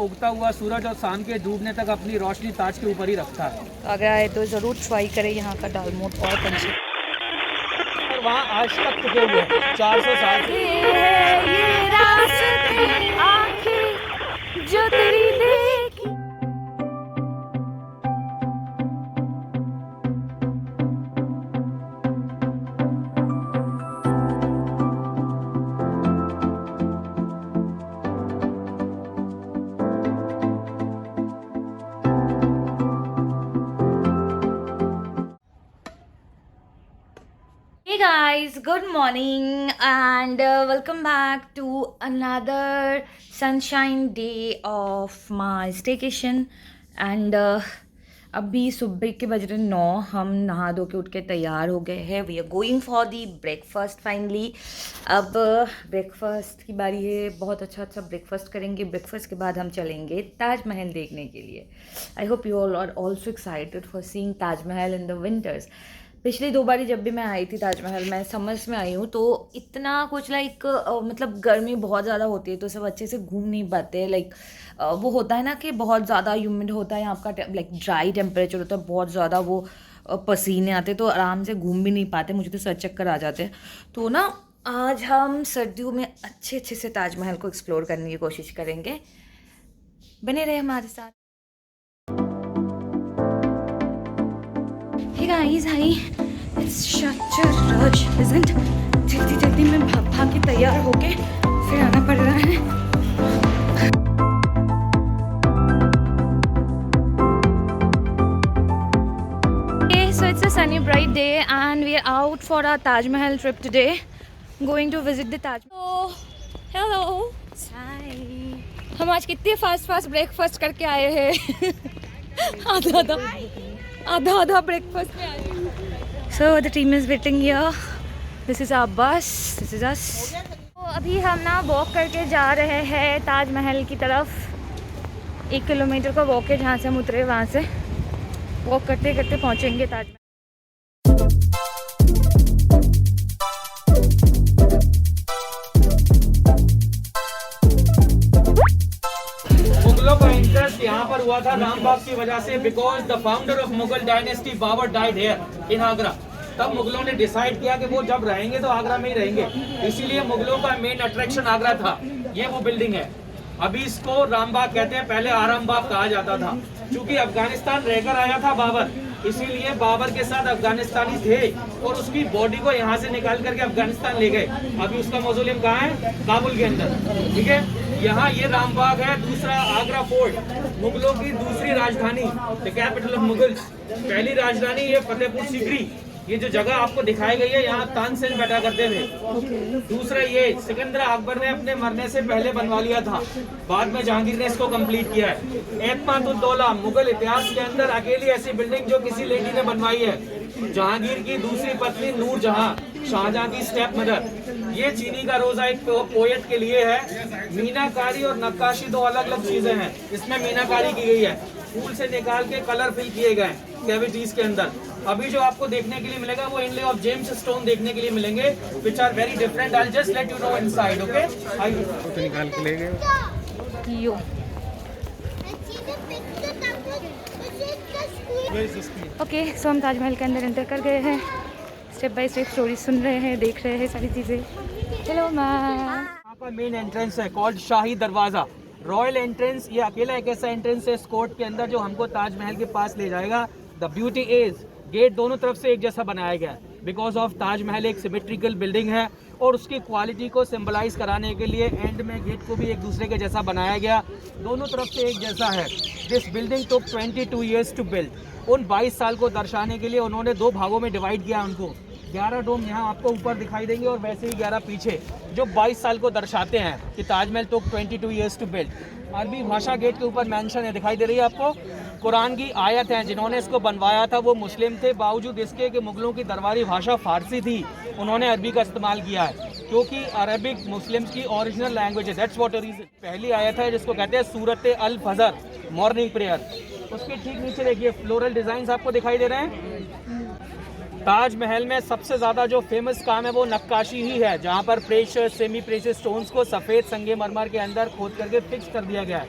उगता हुआ सूरज और शाम के डूबने तक अपनी रोशनी ताज के ऊपर ही रखता है। अगर आए तो ज़रूर ट्राई करें यहाँ का दालमोट और पंची। और वहाँ आज तक टिके हुए हैं 400 साल से। ये रास्ते आंखें जो तेरी देखी। Hey guys, good morning and welcome back to another sunshine day of my staycation and अभी सुबह के बज रहे 9। हम नहा धो के उठ के तैयार हो गए हैं। We are going for the breakfast finally. अब ब्रेकफास्ट की बारी है। बहुत अच्छा ब्रेकफास्ट करेंगे। ब्रेकफास्ट के बाद हम चलेंगे ताजमहल देखने के लिए। I hope you all are also excited for seeing Taj Mahal in the winters. पिछली 2 बारी जब भी मैं आई थी ताजमहल, मैं समर्स में आई हूँ, तो इतना कुछ लाइक मतलब गर्मी बहुत ज़्यादा होती है तो सब अच्छे से घूम नहीं पाते। लाइक वो होता है ना कि बहुत ज़्यादा ह्यूमिड होता है यहाँ का, लाइक ड्राई टेम्परेचर होता है बहुत ज़्यादा, वो पसीने आते तो आराम से घूम भी नहीं पाते। मुझे तो सर चक्कर आ जाते हैं। तो ना आज हम सर्दियों में अच्छे से ताजमहल को एक्सप्लोर करने की कोशिश करेंगे। बने रहे हमारे साथ। Hey guys, hi. It's such a rush, isn't? जल्दी में भाग के तैयार होके फिर आना पड़ रहा है। Okay, so it's a sunny, bright day, and we are out for our Taj Mahal trip today. Going to visit the Taj Mahal. Hello. Hi. हम आज कितने फास्ट ब्रेकफास्ट करके आए हैं। आधा ब्रेकफास्ट में आए। So the team is waiting here. This is our bus. This is us. तो अभी हम ना वॉक करके जा रहे हैं ताजमहल की तरफ। 1 किलोमीटर का वॉक है जहाँ से हम उतरे, वहाँ से वॉक करते करते पहुँचेंगे ताजमहल। मुगलों का इंटरेस्ट यहाँ पर हुआ था रामबाग की वजह से, because the founder of Mughal dynasty Babur died here in Agra. तब मुगलों ने डिसाइड किया कि वो जब रहेंगे तो आगरा में ही रहेंगे, इसीलिए मुगलों का मेन अट्रैक्शन आगरा था। ये वो बिल्डिंग है, अभी इसको रामबाग कहते हैं, पहले आरामबाग कहा जाता था। क्योंकि अफगानिस्तान रहकर आया था बाबर, इसीलिए बाबर के साथ अफगानिस्तानी थे और उसकी बॉडी को यहाँ से निकाल करके अफगानिस्तान ले गए। अभी उसका मौजूलियम कहाँ है? काबुल के अंदर। ठीक है, यहाँ ये रामबाग है। दूसरा आगरा फोर्ट, मुगलों की दूसरी राजधानी, द कैपिटल ऑफ मुगल्स। पहली राजधानी ये फतेहपुर सीकरी, ये जो जगह आपको दिखाई गई है, यहाँ तानसेन बैठा करते थे। दूसरा ये सिकंदर अकबर ने अपने मरने से पहले बनवा लिया था, बाद में जहांगीर ने इसको कंप्लीट किया है। एतमादुद्दौला, मुगल इतिहास के अंदर अकेली ऐसी बिल्डिंग जो किसी लेडी ने बनवाई है। जहांगीर की दूसरी पत्नी नूरजहां, शाहजहां की स्टेप मदर। ये चीनी का रोजा एक पोएट के लिए है। मीनाकारी और नक्काशी 2 अलग चीजें हैं। इसमें मीनाकारी की गई है, फूल से निकाल के कलर फिल किए गए कैविटीज के अंदर। अभी जो आपको देखने के लिए मिलेगा वो इनले ऑफ जेम्स स्टोन देखने के लिए मिलेंगे, which are very different. I just let you know inside, okay? तो निकाल के ले गए यो। ओके, सो हम ताजमहल के अंदर एंटर कर गए हैं। स्टेप बाय स्टेप स्टोरी सुन रहे हैं, देख रहे हैं सारी चीजें। चलो मैम। यहाँ पर मेन एंट्रेंस है कॉल्ड शाही दरवाजा, रॉयल एंट्रेंस। ये अकेला एक ऐसा एंट्रेंस है इस कोर्ट के अंदर जो हमको ताजमहल के पास ले जाएगा। द ब्यूटी इज गेट दोनों तरफ से एक जैसा बनाया गया है, बिकॉज ऑफ ताजमहल एक सिमेट्रिकल बिल्डिंग है और उसकी क्वालिटी को सिंबलाइज कराने के लिए एंड में गेट को भी एक दूसरे के जैसा बनाया गया, दोनों तरफ से एक जैसा है। This building took 22 years to build. उन 22 साल को दर्शाने के लिए उन्होंने 2 भागों में डिवाइड किया उनको। 11 डोम यहाँ आपको ऊपर दिखाई देंगे और वैसे ही 11 पीछे, जो 22 साल को दर्शाते हैं कि ताजमहल टुक 22 ईयर्स टू बिल्ड। अरबी भाषा गेट के ऊपर मेंशन है, दिखाई दे रही है आपको। कुरान की आयत है, जिन्होंने इसको बनवाया था वो मुस्लिम थे, बावजूद इसके कि मुगलों की दरबारी भाषा फारसी थी, उन्होंने अरबी का इस्तेमाल किया है, क्योंकि अरबिक मुस्लिम्स की ओरिजिनल लैंग्वेज है। That's what reason. पहली आयत है जिसको कहते हैं सूरत अल फजर, मॉर्निंग प्रेयर। उसके ठीक नीचे देखिए फ्लोरल डिजाइन आपको दिखाई दे रहे हैं। ताजमहल में सबसे ज़्यादा जो फेमस काम है वो नक्काशी ही है, जहाँ पर प्रेशर सेमी प्रेशर स्टोन्स को सफ़ेद संगमरमर के अंदर खोद करके फिक्स कर दिया गया है।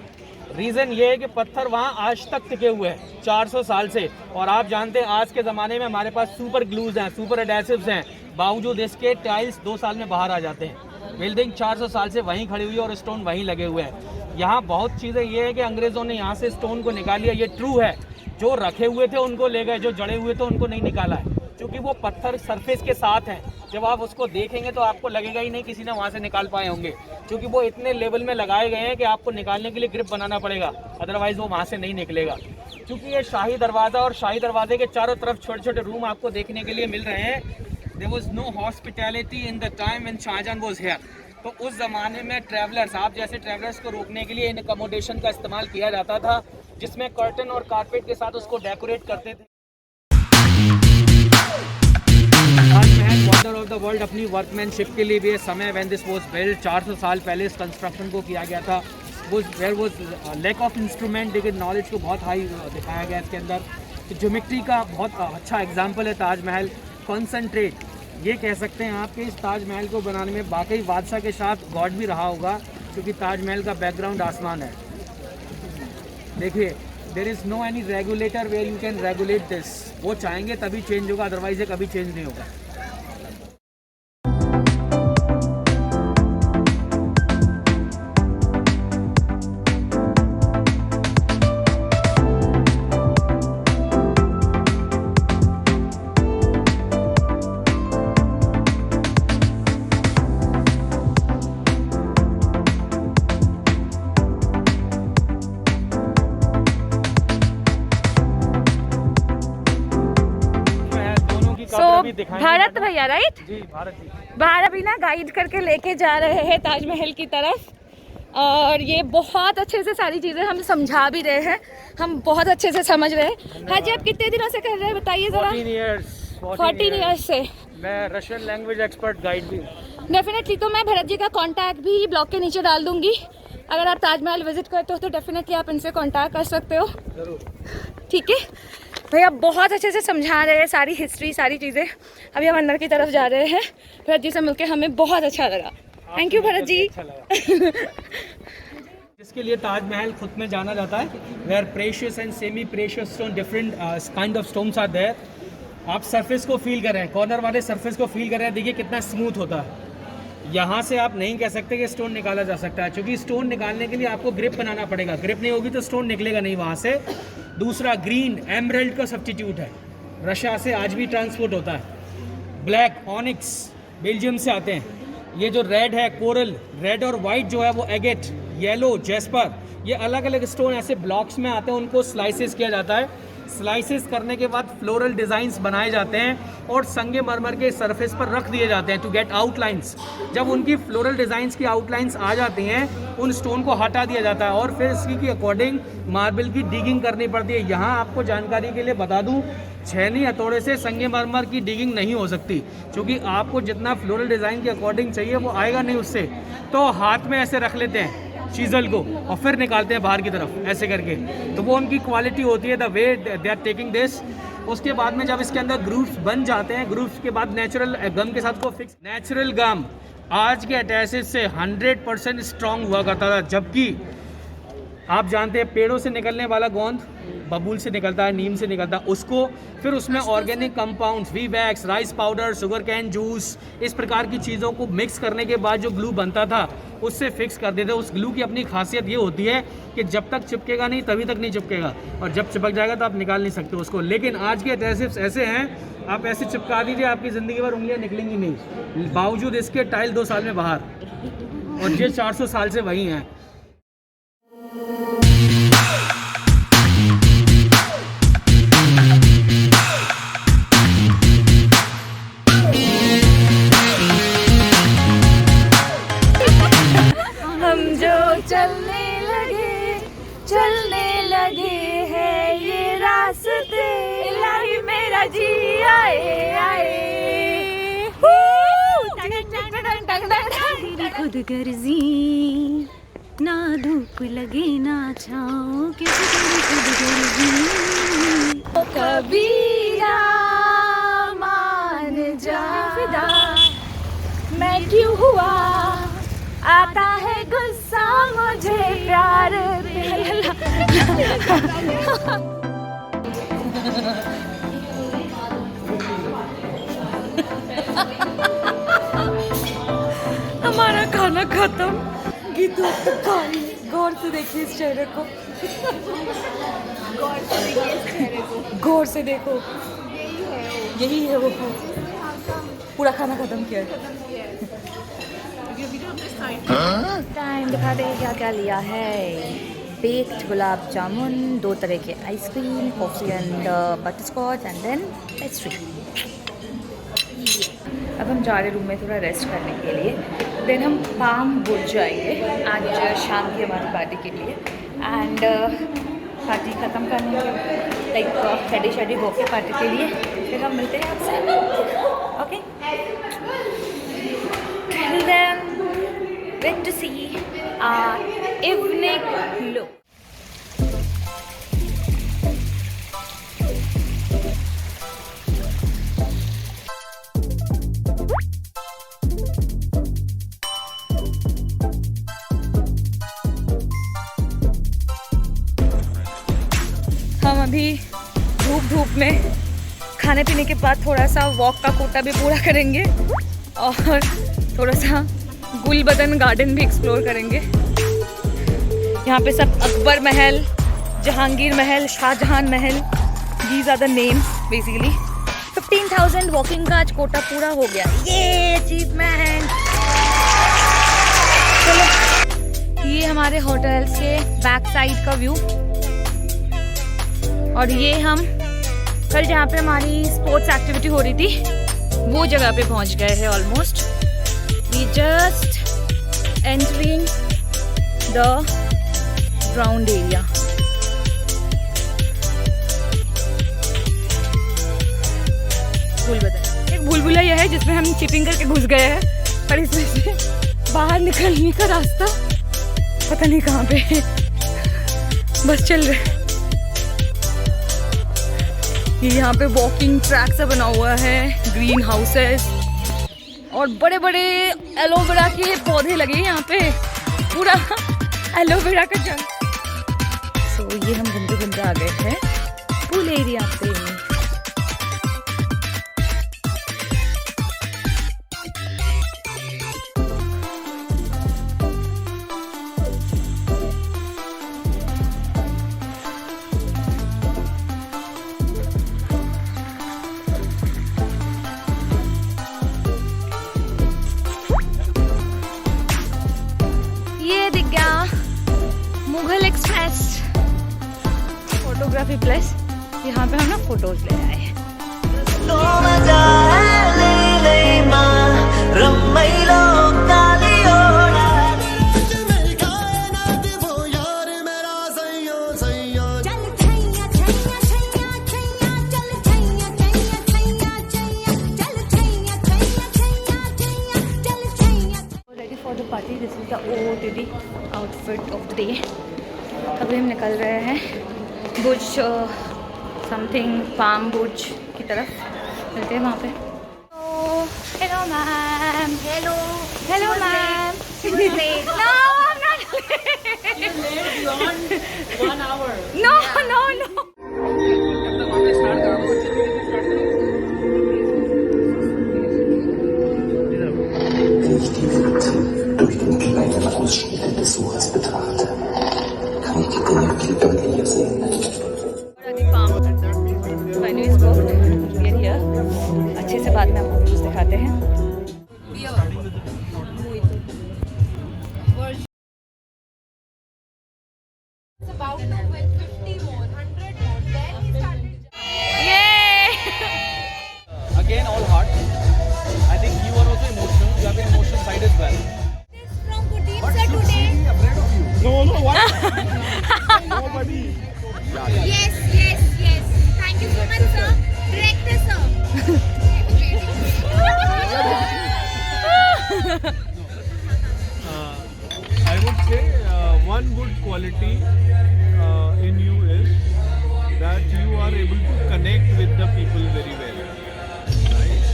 रीज़न ये है कि पत्थर वहाँ आज तक टिके हुए हैं 400 साल से। और आप जानते हैं आज के ज़माने में हमारे पास सुपर ग्लूज हैं, सुपर एडेसिव्स हैं, बावजूद इसके टाइल्स 2 साल में बाहर आ जाते हैं। बिल्डिंग 400 साल से वहीं खड़ी हुई है और स्टोन वहीं लगे हुए हैं। यहाँ बहुत चीज़ें ये है कि अंग्रेज़ों ने यहाँ से स्टोन को निकाल लिया, ये ट्रू है। जो रखे हुए थे उनको ले गए, जो जड़े हुए थे उनको नहीं निकाला है, क्योंकि वो पत्थर सरफेस के साथ हैं। जब आप उसको देखेंगे तो आपको लगेगा ही नहीं किसी ने वहाँ से निकाल पाए होंगे, क्योंकि वो इतने लेवल में लगाए गए हैं कि आपको निकालने के लिए ग्रिप बनाना पड़ेगा, अदरवाइज वो वहाँ से नहीं निकलेगा। क्योंकि ये शाही दरवाज़ा और शाही दरवाजे के चारों तरफ छोटे छोटे रूम आपको देखने के लिए मिल रहे हैं। There was no hospitality in the time when Shahjahan was here। तो उस ज़माने में ट्रैवलर्स, आप जैसे ट्रैवलर्स को रोकने के लिए इन अकोमोडेशन का इस्तेमाल किया जाता था, जिसमें कर्टन और कारपेट के साथ उसको डेकोरेट करते थे। Taj Mahal wonder of the world अपनी वर्कमैनशिप के लिए भी समय व्हेन दिस वाज बिल्ट 400 साल पहले इस कंस्ट्रक्शन को किया गया था। There was lack of instrument, लेकिन नॉलेज को बहुत हाई दिखाया गया इसके अंदर। तो ज्योमेट्री का बहुत अच्छा एग्जाम्पल है ताजमहल। कॉन्सनट्रेट, ये कह सकते हैं आपके इस ताजमहल को बनाने में वाकई बादशाह के साथ गॉड भी रहा होगा, क्योंकि ताजमहल का बैकग्राउंड आसमान है। देखिए, there is no any regulator where you can regulate this. वो चाहेंगे तभी चेंज होगा, अदरवाइज ये कभी चेंज नहीं होगा। भारत भैया, राइट? जी, भारत जी। बाहर अभी ना गाइड करके लेके जा रहे हैं ताजमहल की तरफ, और ये बहुत अच्छे से सारी चीज़ें हम समझा भी रहे हैं, हम बहुत अच्छे से समझ रहे हैं। हाँ जी, आप कितने दिनों से कर रहे हैं बताइए ज़रा? 14 ईयर्स से। मैं रशियन लैंग्वेज एक्सपर्ट गाइड भी। डेफिनेटली, तो मैं भरत जी का कांटेक्ट भी ब्लॉग के नीचे डाल दूंगी। अगर आप ताजमहल विजिट करते हो तो डेफिनेटली आप इनसे कांटेक्ट कर सकते हो। ठीक है भैया, बहुत अच्छे से समझा रहे हैं सारी हिस्ट्री, सारी चीज़ें। अभी हम अंदर की तरफ जा रहे हैं। भरत जी से मिलकर हमें बहुत अच्छा लगा। Thank you Bharat ji. जिसके लिए ताजमहल खुद में जाना जाता है, where precious and semi precious stone, different kind of stones are there. आप सरफेस को फील कर रहे हैं, कॉर्नर वाले सरफेस को फील कर रहे हैं। देखिए कितना स्मूथ होता है। यहाँ से आप नहीं कह सकते कि स्टोन निकाला जा सकता है, क्योंकि स्टोन निकालने के लिए आपको ग्रिप बनाना पड़ेगा। ग्रिप नहीं होगी तो स्टोन निकलेगा नहीं वहाँ से। दूसरा, ग्रीन एमरल्ड का सब्स्टिट्यूट है, रशिया से आज भी ट्रांसपोर्ट होता है। ब्लैक ऑनिक्स बेल्जियम से आते हैं। ये जो रेड है कोरल, रेड और वाइट जो है वो एगेट, येलो जेस्पर, ये अलग अलग स्टोन ऐसे ब्लॉक्स में आते हैं। उनको स्लाइसेस किया जाता है। स्लाइसेस करने के बाद फ्लोरल डिज़ाइंस बनाए जाते हैं और संगमरमर के सरफेस पर रख दिए जाते हैं टू गेट आउटलाइंस। जब उनकी फ्लोरल डिज़ाइंस की आउटलाइंस आ जाती हैं, उन स्टोन को हटा दिया जाता है और फिर इसकी के अकॉर्डिंग मार्बल की डिगिंग करनी पड़ती है। यहाँ आपको जानकारी के लिए बता दूँ, छेनी हथौड़े से संगमरमर की डिगिंग नहीं हो सकती, क्योंकि आपको जितना फ्लोरल डिज़ाइन के अकॉर्डिंग चाहिए वो आएगा नहीं उससे। तो हाथ में ऐसे रख लेते हैं चीज़ल को और फिर निकालते हैं बाहर की तरफ ऐसे करके। तो वो उनकी क्वालिटी होती है, the way they are taking this. उसके बाद में जब इसके अंदर ग्रूव्स बन जाते हैं, ग्रूव्स के बाद नेचुरल गम के साथ को फिक्स। नेचुरल गम आज के अटैसिव से 100% स्ट्रॉन्ग हुआ करता था, जबकि आप जानते हैं पेड़ों से निकलने वाला गोंद बबूल से निकलता है, नीम से निकलता है, उसको फिर उसमें organic compounds, bee wax, rice powder, sugar cane juice, इस प्रकार की चीज़ों को मिक्स करने के बाद जो ग्लू बनता था उससे फिक्स कर देते। उस ग्लू की अपनी खासियत ये होती है कि जब तक चिपकेगा नहीं तभी तक नहीं चिपकेगा, और जब चिपक जाएगा तो आप निकाल नहीं सकते उसको। लेकिन आज के एडहेसिव्स ऐसे हैं, आप ऐसे चिपका दीजिए, आपकी ज़िंदगी भर उंगलियाँ निकलेंगी नहीं। बावजूद इसके टाइल 2 साल में बाहर, और ये 400 साल से वही हैं। चलने लगे हैं ये रास्ते, इलाही मेरा जी आए आए। खुद गर्जी, ना धूप लगे ना छाँव, किसी खुद गर्जी। कबीरा मान जा फिदा, मैं क्यों हुआ आता है गुस्सा मुझे प्यार पे। हमारा खाना खत्म। गीतू गौर से देखिए इस चेहरे को, गौर से देखो, यही है वो। पूरा खाना खत्म किया है। टाइम दिखा दे क्या क्या लिया है। बेक्ड गुलाब जामुन, 2 तरह के ice cream, coffee and butterscotch and then pastry. अब हम जा रहे रूम में थोड़ा रेस्ट करने के लिए। देन हम पाम बुर्ज जाएंगे आज शाम की हमारी पार्टी के लिए। एंड पार्टी ख़त्म करने के लाइक रेडी होके पार्टी के लिए फिर हम मिलते हैं आपसे। Okay, till then wait to see our evening look. हम अभी धूप में खाने पीने के बाद थोड़ा सा वॉक का कोटा भी पूरा करेंगे और थोड़ा सा गुलबदन गार्डन भी एक्सप्लोर करेंगे। यहाँ पे सब अकबर महल, Jahangir Mahal, Shahjahan Mahal, these are the names basically. 15,000 walking का आज कोटा पूरा हो गया। ये अचीवमेंट। चलो, ये हमारे होटल्स के बैक साइड का व्यू। और ये हम कल जहाँ पे हमारी स्पोर्ट्स एक्टिविटी हो रही थी वो जगह पे पहुँच गए हैं almost. We just entering the ground area. एक भूलभुलैया है जिसमें हम चिपिंग करके घुस गए हैं, पर इसमें से बाहर निकलने का रास्ता पता नहीं कहाँ पे है। बस चल रहे। यहाँ पे वॉकिंग ट्रैक सा बना हुआ है, ग्रीन हाउसेस और बड़े बड़े एलोवेरा के पौधे लगे यहाँ पे, पूरा एलोवेरा का जंगल। सो ये हम घूमते आ गए हैं पूल एरिया पे। मुगल एक्सप्रेस फोटोग्राफी प्लस, यहाँ पे हम ना फोटोज ले आए हैं। Ready for the party. This is the OOTD outfit of the day. अभी हम निकल रहे हैं बुर्ज समथिंग पाम बुर्ज की तरफ, मिलते हैं वहाँ पे। Hello ma'am. Hello hello ma'am. No, I'm not late. 1 hour. No. Wenn ich die Welt durch den kleinen Ausschnitt des Suchers betrachte, kann ich die Dinge viel deutlicher sehen. अच्छे से बाद में आपको कुछ दिखाते हैं। Again, all heart. I think you are also emotional. You have an emotional side as well. From Putin sir today. No, what? Nobody. Yes. Thank you so much, sir. Director, sir. I would say one good quality in you is that you are able to connect with the people very well. Right?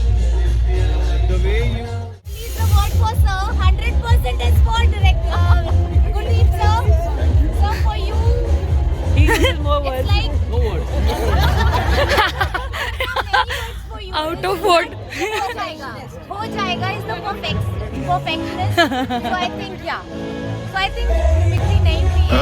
The way you... Please the word for sir. 100% is for director. Good evening, sir. Sir, for you, It's like No word. for you. Out of what? हो जाएगा is the perfectness. So I think yeah. So I think mimicry नहीं हुई है.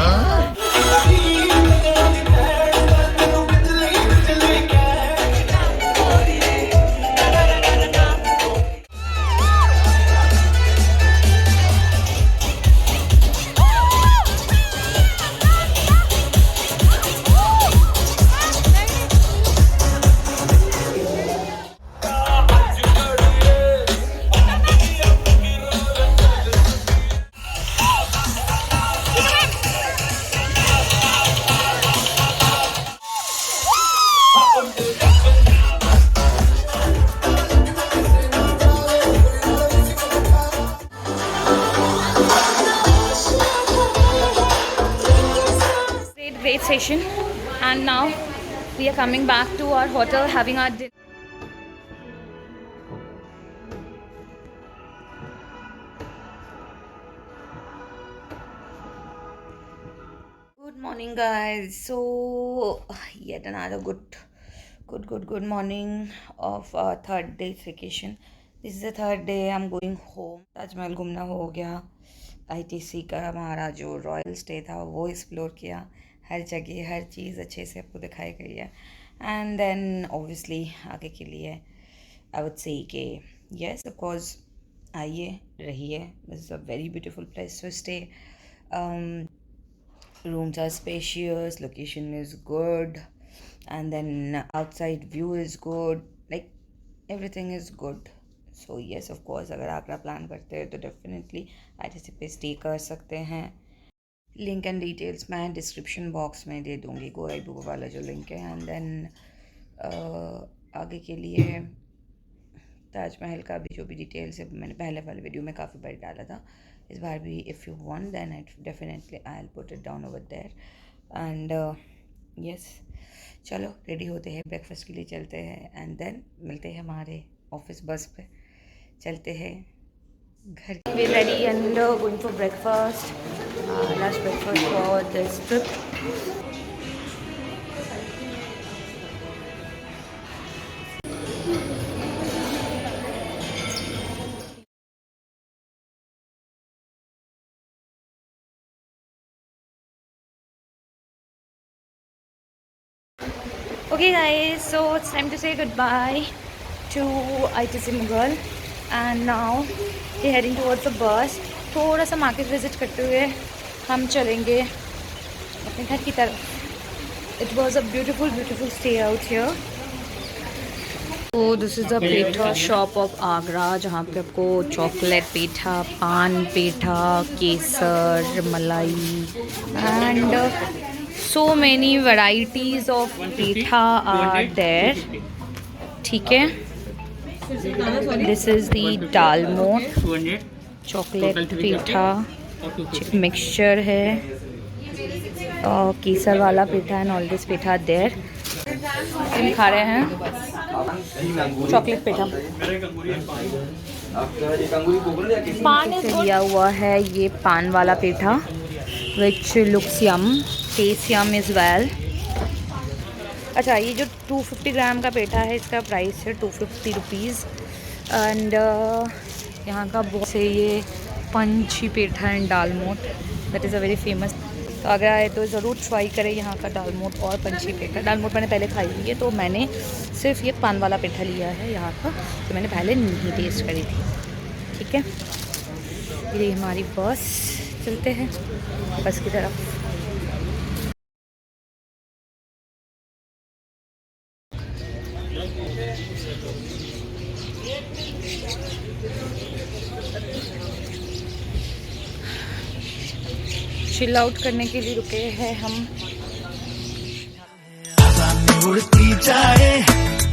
Great session, and now we are coming back to our hotel, having our dinner. Good morning, guys. So yet another good morning of our third day's vacation. This is the third day. I'm going home. Taj Mahal घूमना हो गया, ITC का हमारा जो royal stay था वो explore किया, हर जगह हर चीज़ अच्छे से आपको दिखाई गई है. एंड देन ऑब्वियसली आगे के लिए आई वुड से कि येस ऑफ कोर्स आइए रहिए. This is a very beautiful place to stay. Rooms are spacious, location is good, and then outside view is good, like everything is good. So yes, of course, अगर Agra plan करते हैं तो definitely ITC पे stay कर सकते हैं. Link and details मैं description box में दे दूँगी, गोराई बुक वाला जो लिंक है. एंड देन आगे के लिए ताजमहल का भी जो भी डिटेल्स है मैंने पहले वाले वीडियो में काफ़ी बार डाला था. इस बार भी if you want then definitely I will put it down over there. And yes, चलो रेडी होते हैं, ब्रेकफास्ट के लिए चलते हैं. एंड देन मिलते हैं हमारे ऑफिस बस पे, चलते हैं घर. We ready and going for breakfast, last breakfast for this trip. Okay guys, so it's time to say goodbye to ITC Mughal, and now we're heading towards the bus. थोड़ा सा मार्केट विजिट करते हुए हम चलेंगे अपने घर की तरफ. It was a beautiful stay out here. So this is the petha shop of Agra, जहाँ पे आपको चॉकलेट पेठा, पान पेठा, केसर, मलाई and so many varieties of petha are there. ठीक है, this is the दाल मोठ, चॉकलेट पेठा, मिक्सचर है, केसर वाला petha and all this petha there. हम खा रहे हैं चॉकलेट पेठा. पान दिया हुआ है, ये पान वाला पेठा which looks yum, tastes yum as well. अच्छा, ये जो 250 ग्राम का पेठा है इसका प्राइस है 250 रुपीज़. एंड यहाँ का बहुत से ये पंची पेठा एंड दाल मोठ, that is a very famous. तो अगर आए तो ज़रूर ट्राई करें यहाँ का दाल मोठ और पंची पेठा. दाल मोठ मैंने पहले खाई हुई है, तो मैंने सिर्फ ये पान वाला पेठा लिया है यहाँ का, तो मैंने पहले नहीं टेस्ट करी थी. ठीक है, ये हमारी बस, चलते हैं बस की तरफ. चिल आउट करने के लिए रुके हैं हम. उड़ती जाए,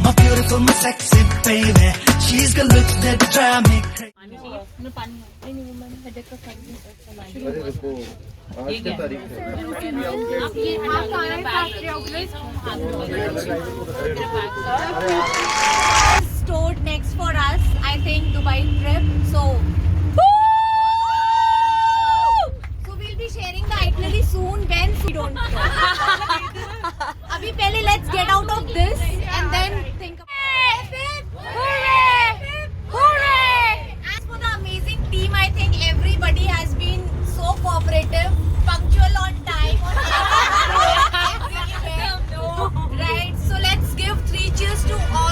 my beautiful, my sexy baby, she's got looks that drive me crazy. Stored next for us, I think Dubai trip. So we'll be sharing the itinerary soon when we don't know. अभी पहले let's get out of this and then think about Hooray! Hooray! As for the amazing team, I think everybody has been so cooperative, punctual on time, on every event. Right? So let's give 3 cheers to all.